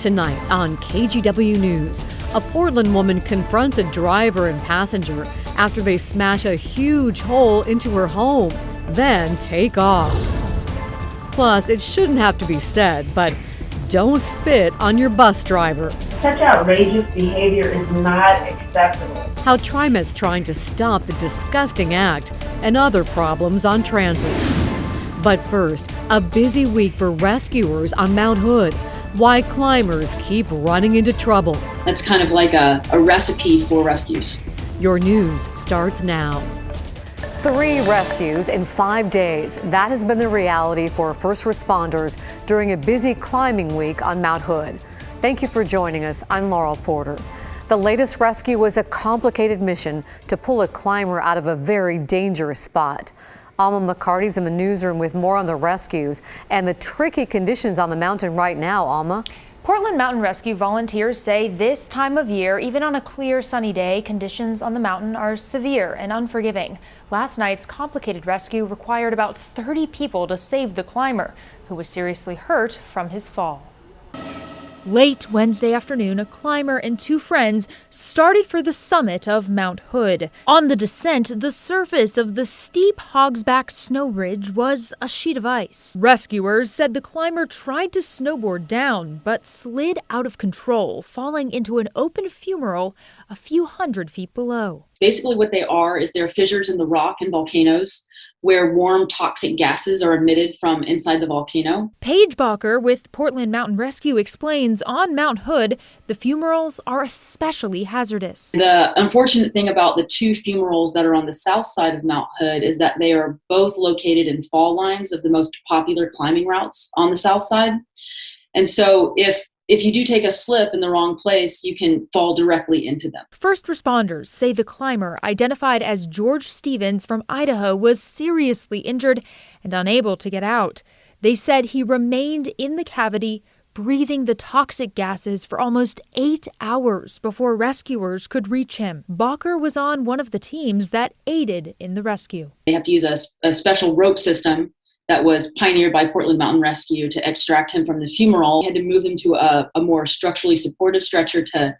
Tonight on KGW News, a Portland woman confronts a driver and passenger after they smash a huge hole into her home, then take off. Plus, it shouldn't have to be said, but don't spit on your bus driver. Such outrageous behavior is not acceptable. How Trimet's trying to stop the disgusting act and other problems on transit. But first, a busy week for rescuers on Mount Hood. Why climbers keep running into trouble. That's kind of like a recipe for rescues. Your news starts now. 3 rescues in 5 days. That has been the reality for first responders during a busy climbing week on Mount Hood. Thank you for joining us. I'm Laurel Porter. The latest rescue was a complicated mission to pull a climber out of a very dangerous spot. Alma McCarty's in the newsroom with more on the rescues and the tricky conditions on the mountain right now. Alma? Portland Mountain Rescue volunteers say this time of year, even on a clear, sunny day, conditions on the mountain are severe and unforgiving. Last night's complicated rescue required about 30 people to save the climber, who was seriously hurt from his fall. Late Wednesday afternoon, a climber and 2 friends started for the summit of Mount Hood. On the descent, the surface of the steep Hogsback snow ridge was a sheet of ice. Rescuers said the climber tried to snowboard down, but slid out of control, falling into an open fumarole a few hundred feet below. Basically what they are is they're fissures in the rock and volcanoes where warm toxic gases are emitted from inside the volcano. Paige Bacher with Portland Mountain Rescue explains on Mount Hood, the fumaroles are especially hazardous. The unfortunate thing about the 2 fumaroles that are on the south side of Mount Hood is that they are both located in fall lines of the most popular climbing routes on the south side. And so if you do take a slip in the wrong place, you can fall directly into them. First responders say the climber, identified as George Stevens from Idaho, was seriously injured and unable to get out. They said he remained in the cavity, breathing the toxic gases for almost 8 hours before rescuers could reach him. Bacher was on one of the teams that aided in the rescue. They have to use a special rope system that was pioneered by Portland Mountain Rescue to extract him from the fumarole. We had to move him to a more structurally supportive stretcher to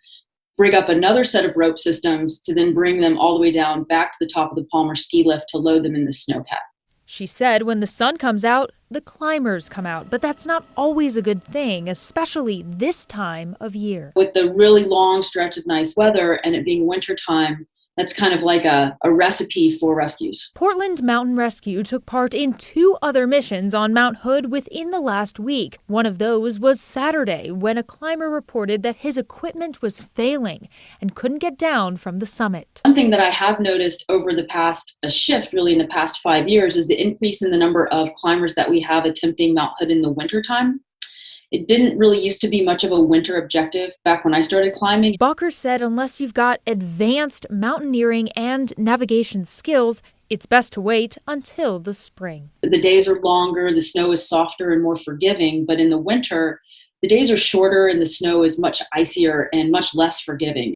rig up another set of rope systems to then bring them all the way down back to the top of the Palmer ski lift to load them in the snowcat. She said when the sun comes out, the climbers come out, but that's not always a good thing, especially this time of year. With the really long stretch of nice weather and it being wintertime, that's kind of like a recipe for rescues. Portland Mountain Rescue took part in 2 other missions on Mount Hood within the last week. One of those was Saturday, when a climber reported that his equipment was failing and couldn't get down from the summit. One thing that I have noticed over the past shift, really in the past 5 years, is the increase in the number of climbers that we have attempting Mount Hood in the wintertime. It didn't really used to be much of a winter objective back when I started climbing. Bacher said unless you've got advanced mountaineering and navigation skills, it's best to wait until the spring. The days are longer, the snow is softer and more forgiving, but in the winter, the days are shorter and the snow is much icier and much less forgiving.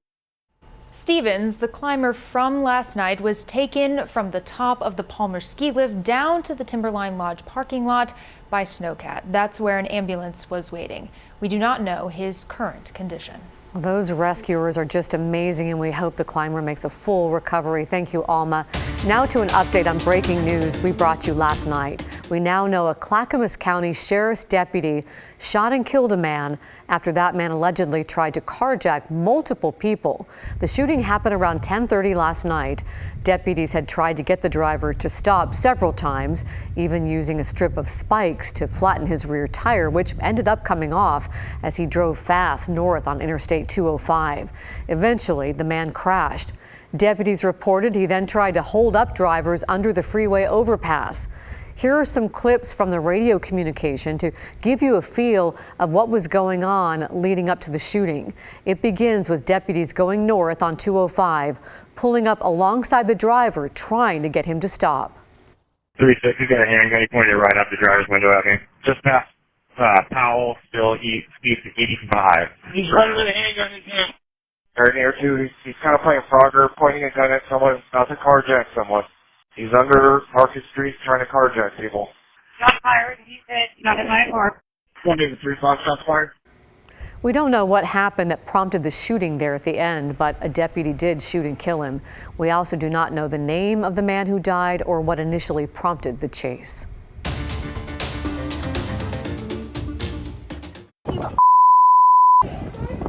Stevens, the climber from last night, was taken from the top of the Palmer ski lift down to the Timberline Lodge parking lot by Snowcat. That's where an ambulance was waiting. We do not know his current condition. Well, those rescuers are just amazing, and we hope the climber makes a full recovery. Thank you, Alma. Now to an update on breaking news we brought you last night. We now know a Clackamas County Sheriff's deputy shot and killed a man after that man allegedly tried to carjack multiple people. The shooting happened around 10:30 last night. Deputies had tried to get the driver to stop several times, even using a strip of spikes to flatten his rear tire, which ended up coming off as he drove fast north on Interstate 205. Eventually, the man crashed. Deputies reported he then tried to hold up drivers under the freeway overpass. Here are some clips from the radio communication to give you a feel of what was going on leading up to the shooting. It begins with deputies going north on 205, pulling up alongside the driver, trying to get him to stop. 3-6, he's got a handgun. He pointed it right out the driver's window at me. Just past Powell, still, he speeds to 85. He's running with a handgun in his hand. Right near, too, he's kind of playing Frogger, pointing a gun at someone, about to carjack someone. He's under Market Street trying to carjack people. Shot fired, he said, not in my car. 1-3 shots fired. We don't know what happened that prompted the shooting there at the end, but a deputy did shoot and kill him. We also do not know the name of the man who died or what initially prompted the chase.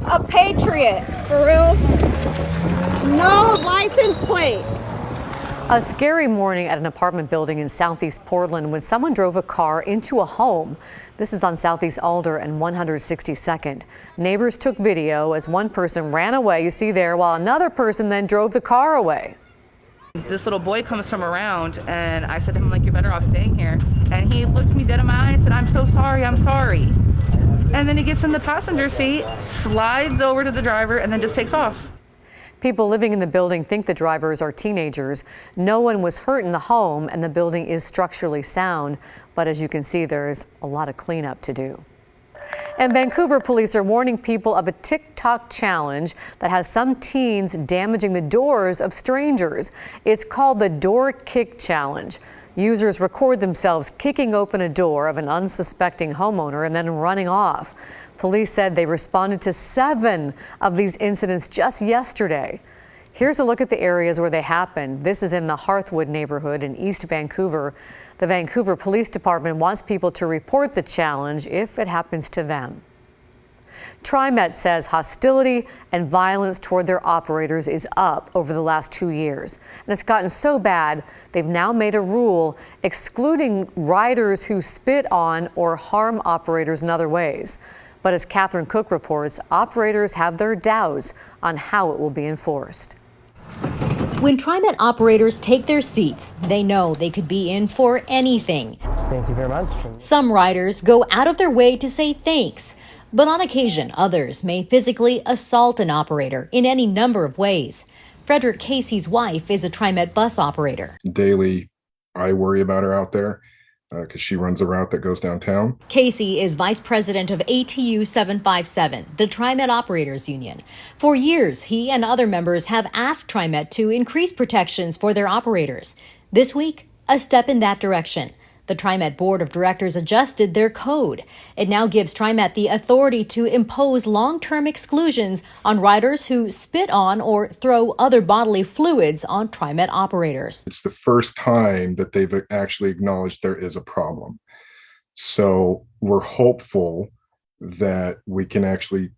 A patriot, for real. No license plate. A scary morning at an apartment building in Southeast Portland when someone drove a car into a home. This is on Southeast Alder and 162nd. Neighbors took video as one person ran away, you see there, while another person then drove the car away. This little boy comes from around, and I said to him, like, you're better off staying here. And he looked me dead in my eye and said, I'm so sorry, I'm sorry. And then he gets in the passenger seat, slides over to the driver, and then just takes off. People living in the building think the drivers are teenagers. No one was hurt in the home, and the building is structurally sound. But as you can see, there's a lot of cleanup to do. And Vancouver police are warning people of a TikTok challenge that has some teens damaging the doors of strangers. It's called the Door Kick Challenge. Users record themselves kicking open a door of an unsuspecting homeowner and then running off. Police said they responded to 7 of these incidents just yesterday. Here's a look at the areas where they happened. This is in the Hearthwood neighborhood in East Vancouver. The Vancouver Police Department wants people to report the challenge if it happens to them. Trimet says hostility and violence toward their operators is up over the last 2 years. And it's gotten so bad, they've now made a rule excluding riders who spit on or harm operators in other ways. But as Catherine Cook reports, operators have their doubts on how it will be enforced. When Trimet operators take their seats, they know they could be in for anything. Thank you very much. Some riders go out of their way to say thanks, but on occasion, others may physically assault an operator in any number of ways. Frederick Casey's wife is a Trimet bus operator. Daily, I worry about her out there because she runs a route that goes downtown. Casey is vice president of ATU 757, the Trimet Operators Union. For years, he and other members have asked Trimet to increase protections for their operators. This week, a step in that direction. The Trimet Board of Directors adjusted their code. It now gives Trimet the authority to impose long-term exclusions on riders who spit on or throw other bodily fluids on Trimet operators. It's the first time that they've actually acknowledged there is a problem. So we're hopeful that we can actually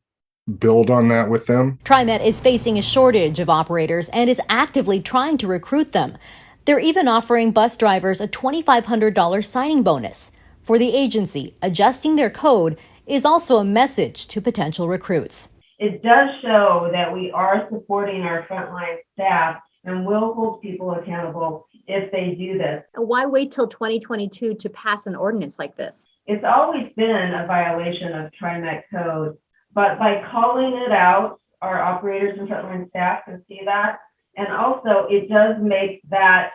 build on that with them. Trimet is facing a shortage of operators and is actively trying to recruit them. They're even offering bus drivers a $2,500 signing bonus. For the agency, adjusting their code is also a message to potential recruits. It does show that we are supporting our frontline staff and will hold people accountable if they do this. Why wait till 2022 to pass an ordinance like this? It's always been a violation of Trimet code, but by calling it out, our operators and frontline staff can see that. And also, it does make that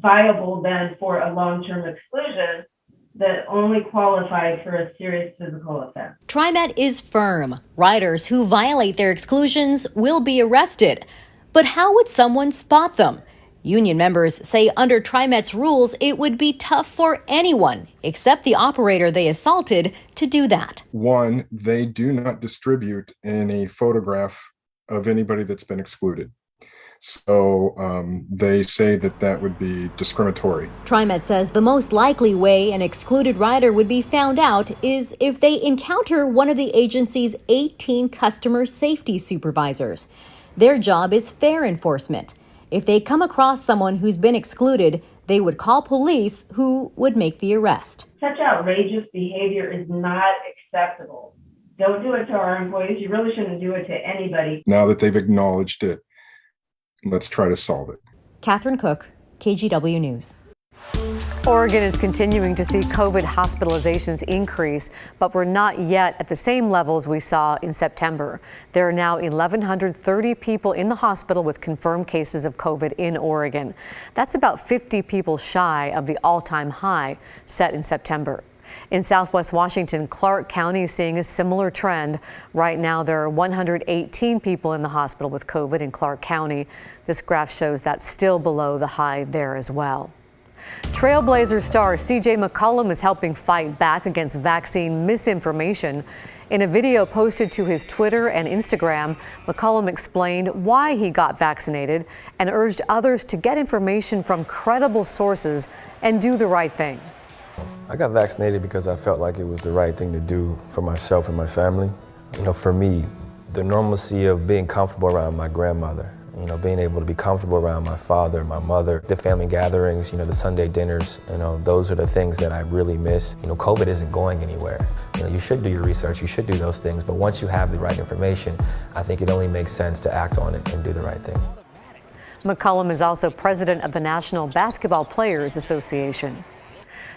viable then for a long-term exclusion that only qualifies for a serious physical offense. Trimet is firm. Riders who violate their exclusions will be arrested. But how would someone spot them? Union members say under Trimet's rules, it would be tough for anyone, except the operator they assaulted, to do that. One, they do not distribute any photograph of anybody that's been excluded. So they say that that would be discriminatory. Trimet says the most likely way an excluded rider would be found out is if they encounter one of the agency's 18 customer safety supervisors. Their job is fare enforcement. If they come across someone who's been excluded, they would call police who would make the arrest. Such outrageous behavior is not acceptable. Don't do it to our employees. You really shouldn't do it to anybody. Now that they've acknowledged it, let's try to solve it. Catherine Cook, KGW News. Oregon is continuing to see COVID hospitalizations increase, but we're not yet at the same levels we saw in September. There are now 1,130 people in the hospital with confirmed cases of COVID in Oregon. That's about 50 people shy of the all-time high set in September. In Southwest Washington, Clark County is seeing a similar trend. Right now, there are 118 people in the hospital with COVID in Clark County. This graph shows that's still below the high there as well. Trailblazer star CJ McCollum is helping fight back against vaccine misinformation. In a video posted to his Twitter and Instagram, McCollum explained why he got vaccinated and urged others to get information from credible sources and do the right thing. I got vaccinated because I felt like it was the right thing to do for myself and my family. You know, for me, the normalcy of being comfortable around my grandmother, you know, being able to be comfortable around my father, my mother, the family gatherings, you know, the Sunday dinners, you know, those are the things that I really miss. You know, COVID isn't going anywhere. You know, you should do your research, you should do those things, but once you have the right information, I think it only makes sense to act on it and do the right thing. McCollum is also president of the National Basketball Players Association.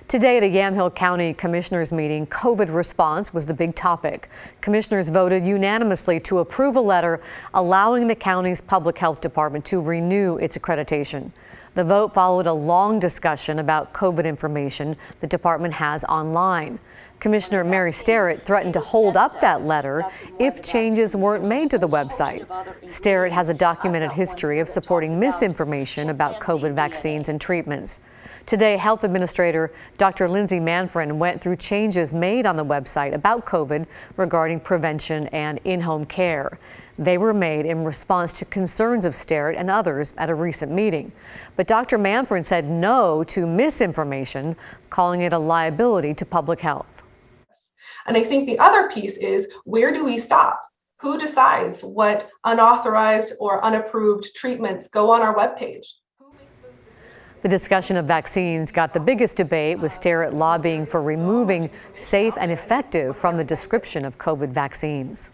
Today at a Yamhill County Commissioners meeting, COVID response was the big topic. Commissioners voted unanimously to approve a letter allowing the county's public health department to renew its accreditation. The vote followed a long discussion about COVID information the department has online. Commissioner Mary Sterrett threatened to hold up that letter if changes weren't made to the website. Sterrett has a documented history of supporting misinformation about COVID vaccines and treatments. Today, Health Administrator Dr. Lindsay Manfrin went through changes made on the website about COVID regarding prevention and in-home care. They were made in response to concerns of Sterrett and others at a recent meeting. But Dr. Manfrin said no to misinformation, calling it a liability to public health. And I think the other piece is, where do we stop? Who decides what unauthorized or unapproved treatments go on our webpage? The discussion of vaccines got the biggest debate, with Sterrett lobbying for removing safe and effective from the description of COVID vaccines.